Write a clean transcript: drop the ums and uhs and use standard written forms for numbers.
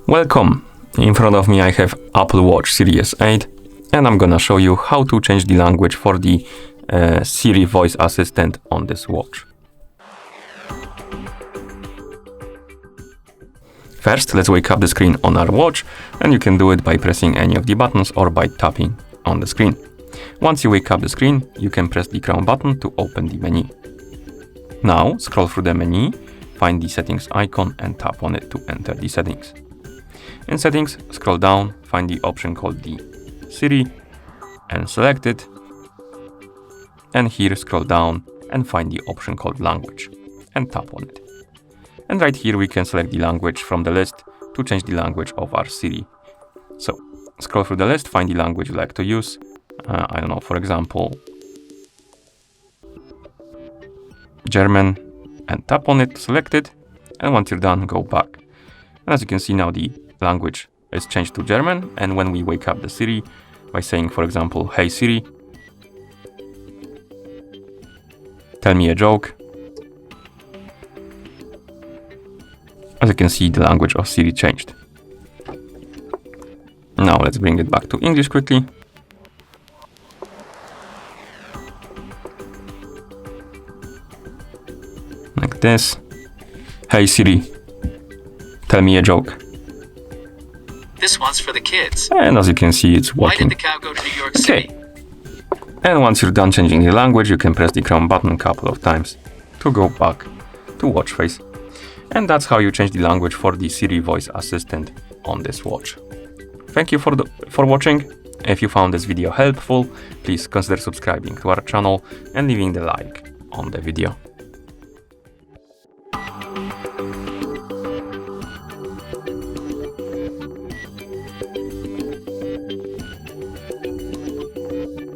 Welcome! In front of me I have Apple Watch Series 8 and I'm gonna show you how to change the language for the Siri voice assistant on this watch. First, let's wake up the screen on our watch, and you can do it by pressing any of the buttons or by tapping on the screen. Once you wake up the screen, you can press the crown button to open the menu. Now, scroll through the menu, find the settings icon and tap on it to enter the settings. In settings, scroll down, find the option called the Siri and select it. And here scroll down and find the option called language and tap on it. And right here we can select the language from the list to change the language of our Siri. So scroll through the list, find the language you like to use. I don't know, for example, German, and tap on it, select it. And once you're done, go back. And as you can see now, the language is changed to German. And when we wake up the Siri by saying, for example, "Hey Siri, tell me a joke," as you can see, the language of Siri changed. Now let's bring it back to English quickly. Like this. "Hey Siri, tell me a joke." This one's for the kids. And as you can see, it's Why working. did the cow go to New York City? And once you're done changing the language, you can press the crown button a couple of times to go back to watch face. And that's how you change the language for the Siri voice assistant on this watch. Thank you for watching. If you found this video helpful, please consider subscribing to our channel and leaving the like on the video.